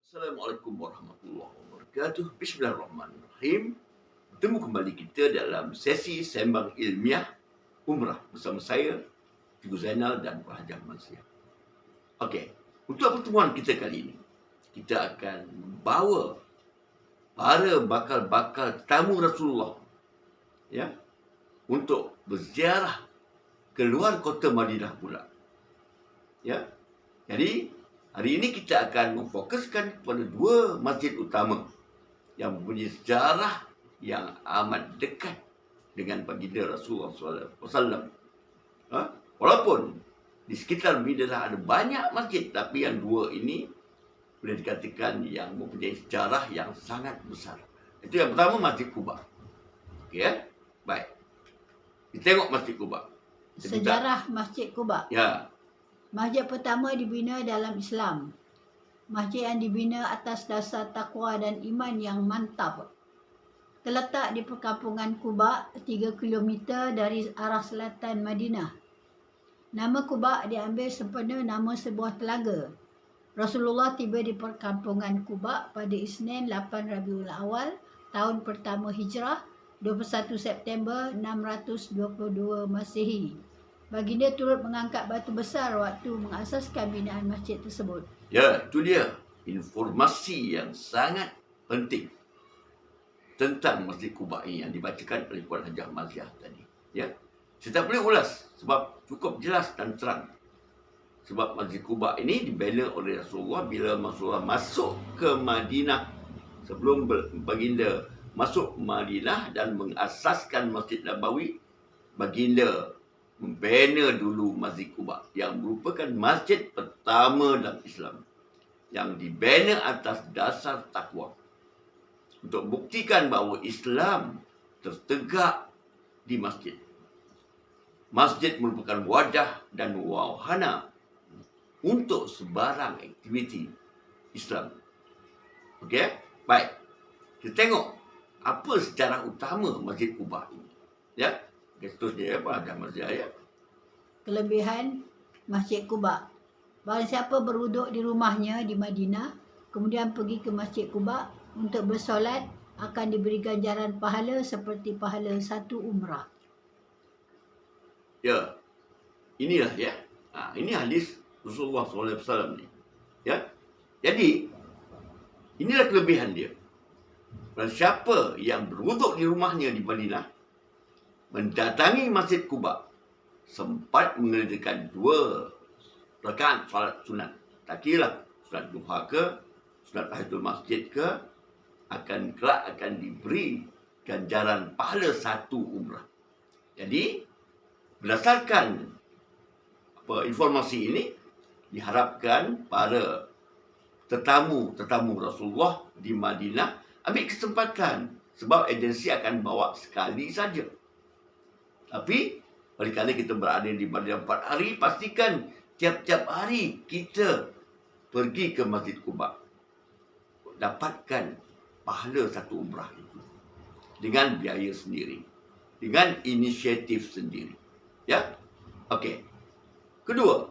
Assalamualaikum warahmatullahi wabarakatuh. Bismillahirrahmanirrahim. Bertemu kembali kita dalam sesi sembang ilmiah umrah bersama saya, Cikgu Zainal dan Prahajar Malaysia. Okey, untuk pertemuan kita kali ini, kita akan membawa para bakal-bakal tamu Rasulullah untuk berziarah ke luar kota Madinah pula. Jadi hari ini kita akan memfokuskan kepada dua masjid utama yang mempunyai sejarah yang amat dekat dengan baginda Rasulullah SAW. Walaupun di sekitar Madinah ada banyak masjid, tapi yang dua ini boleh dikatakan yang mempunyai sejarah yang sangat besar. Itu yang pertama, Masjid Quba. Okey, baik. Kita tengok Masjid Quba. Sejarah Masjid Quba. Ya. Masjid pertama dibina dalam Islam. Masjid yang dibina atas dasar takwa dan iman yang mantap. Terletak di perkampungan Quba, 3 km dari arah selatan Madinah. Nama Quba diambil sempena nama sebuah telaga. Rasulullah tiba di perkampungan Quba pada Isnin 8 Rabiul Awal, tahun pertama Hijrah, 21 September 622 Masihi. Baginda turut mengangkat batu besar waktu mengasaskan binaan masjid tersebut. Ya, itu dia informasi yang sangat penting tentang Masjid Quba ini yang dibacakan oleh Puan Hajah Maziah tadi. Ya, saya tak boleh ulas sebab cukup jelas dan terang. Sebab Masjid Quba ini dibina oleh Rasulullah bila Rasulullah masuk ke Madinah, sebelum baginda masuk Madinah dan mengasaskan Masjid Nabawi. Baginda membina dulu Masjid Quba yang merupakan masjid pertama dalam Islam yang dibina atas dasar takwa, untuk buktikan bahawa Islam tertegak di masjid. Masjid merupakan wadah dan wahana untuk sebarang aktiviti Islam. Okey, baik. Kita tengok apa sejarah utama Masjid Quba ini. Ya. Seterusnya apa ada masjid ayat. Kelebihan Masjid Quba. Barang siapa berwuduk di rumahnya di Madinah, kemudian pergi ke Masjid Quba untuk bersolat, akan diberi ganjaran pahala seperti pahala satu umrah. Ya. Inilah ya. Ini hadis Rasulullah SAW ni. Ya. Jadi inilah kelebihan dia. Barang siapa yang berwuduk di rumahnya di Madinah, mendatangi Masjid Quba, sempat mengerjakan 2 rakaat solat sunat. Tak kira solat duha ke, solat tahiyatul masjid ke, kelak akan diberi ganjaran pahala satu umrah. Jadi berdasarkan informasi ini, diharapkan para tetamu Rasulullah di Madinah ambil kesempatan, sebab agensi akan bawa sekali saja. Tapi oleh kerana kita berada di Madinah 4 hari, pastikan tiap-tiap hari kita pergi ke Masjid Quba, dapatkan pahala satu umrah itu dengan biaya sendiri, dengan inisiatif sendiri. Ya, okey. Kedua,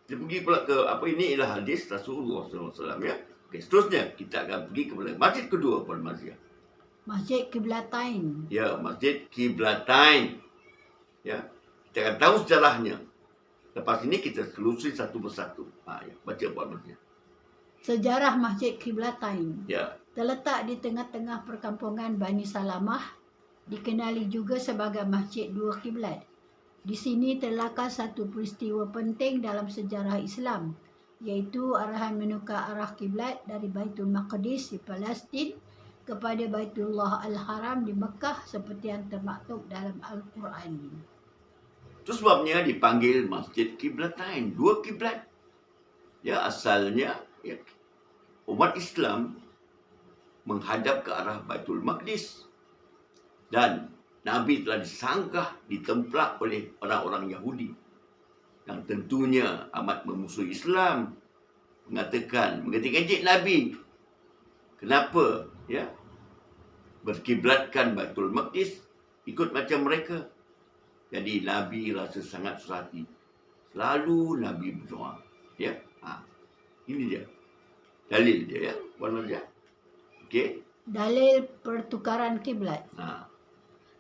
kita pergi pula ke ini ialah hadis Rasulullah SAW. Ya, okey. Seterusnya kita akan pergi kepada masjid kedua, Puan Maziah. Masjid Qiblatain. Ya, Masjid Qiblatain. Ya, kita akan tahu sejarahnya. Lepas ini kita telusuri satu persatu. Ya, baca Puan Maziah. Sejarah Masjid Qiblatain. Ya. Terletak di tengah-tengah perkampungan Bani Salamah, dikenali juga sebagai Masjid Dua Kiblat. Di sini terlakas satu peristiwa penting dalam sejarah Islam, iaitu arahan menukar arah kiblat dari Baitul Maqdis di Palestin kepada Baitullah Al-Haram di Mekah, seperti yang termaktub dalam Al-Quran. Itu sebabnya dipanggil Masjid Qiblatain, 2 kiblat. Ya, asalnya ya, umat Islam menghadap ke arah Baitul Maqdis, dan Nabi telah disanggah, ditemplak oleh orang-orang Yahudi yang tentunya amat memusuhi Islam, mengatakan mengejek Nabi. Kenapa ya berkiblatkan Baitul Maqdis, ikut macam mereka? Jadi Nabi rasa sangat susah hati. Selalu Nabi berdoa. Ya, ini dia. Dalil dia ya, Puan Mazia. Okey. Dalil pertukaran kiblat. Ha.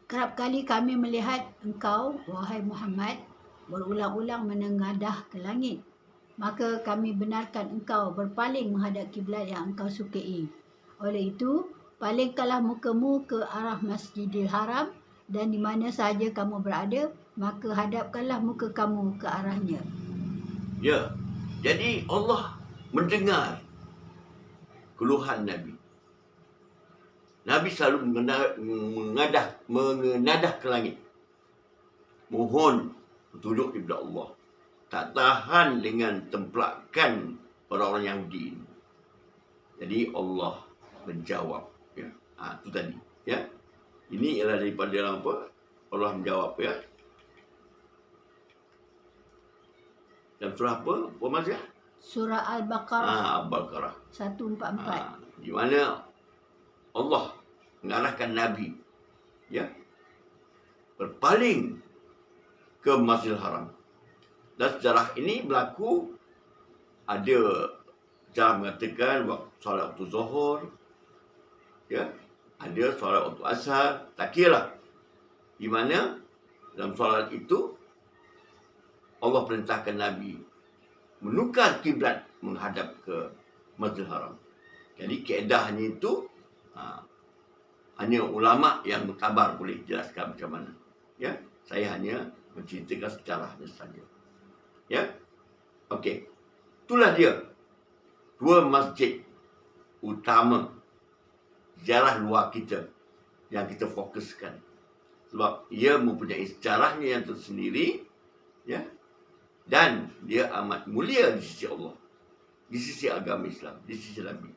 Kerap kali kami melihat engkau, wahai Muhammad, berulang-ulang menengadah ke langit. Maka kami benarkan engkau berpaling menghadap kiblat yang engkau sukai. Oleh itu, palingkanlah mukamu ke arah Masjidil Haram dan di mana sahaja kamu berada, maka hadapkanlah muka kamu ke arahnya. Ya. Jadi Allah mendengar keluhan Nabi. Nabi selalu mengenadah ke langit. Mohon petunjuk daripada Allah. Tak tahan dengan templakan orang-orang Yahudi ini. Jadi Allah menjawab. Ya. Itu tadi. Ya. Ini ialah daripada apa? Allah menjawab. Ya. Dan surah apa? Puan Mazia? Surah Al-Baqarah Al-Baqarah. 144. Di mana Allah mengarahkan Nabi berpaling ke Masjidil Haram. Dan sejarah ini berlaku, ada sejarah mengatakan solat waktu Zuhur, ada solat waktu Asar, tak kira. Di mana dalam solat itu Allah perintahkan Nabi menukar kiblat menghadap ke Masjidil Haram. Jadi keedahnya itu hanya ulama yang berkhabar boleh jelaskan macam mana. Ya, saya hanya menceritakan sejarahnya saja. Ya, okey. Itulah dia dua masjid utama sejarah luar kita yang kita fokuskan. Sebab ia mempunyai sejarahnya yang tersendiri, ya, dan dia amat mulia di sisi Allah, di sisi agama Islam, di sisi Nabi.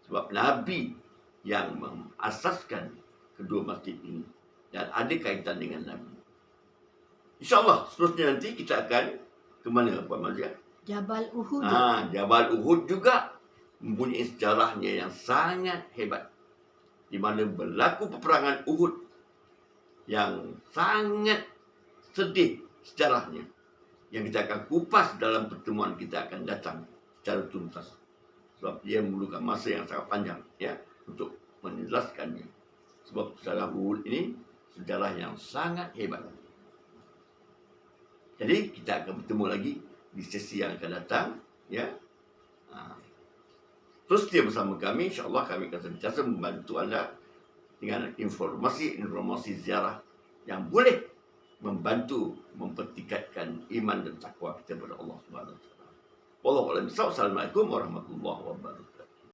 Sebab Nabi yang mengasaskan kedua masjid ini dan ada kaitan dengan Nabi. InsyaAllah seterusnya nanti kita akan ke mana, Puan Mazia? Jabal Uhud. Jabal Uhud juga mempunyai sejarahnya yang sangat hebat. Di mana berlaku peperangan Uhud yang sangat sedih sejarahnya. Yang kita akan kupas dalam pertemuan kita akan datang secara tuntas. Sebab dia memerlukan masa yang sangat panjang ya untuk menjelaskannya. Sebab sejarah Uhud ini sejarah yang sangat hebat. Jadi kita akan bertemu lagi di sesi yang akan datang ya. Terus dia bersama kami, insya-Allah kami akan sentiasa membantu anda dengan informasi ziarah yang boleh membantu mempertingkatkan iman dan takwa kita kepada Allah Subhanahu wa taala. Wallahu a'lam. Assalamualaikum warahmatullahi wabarakatuh.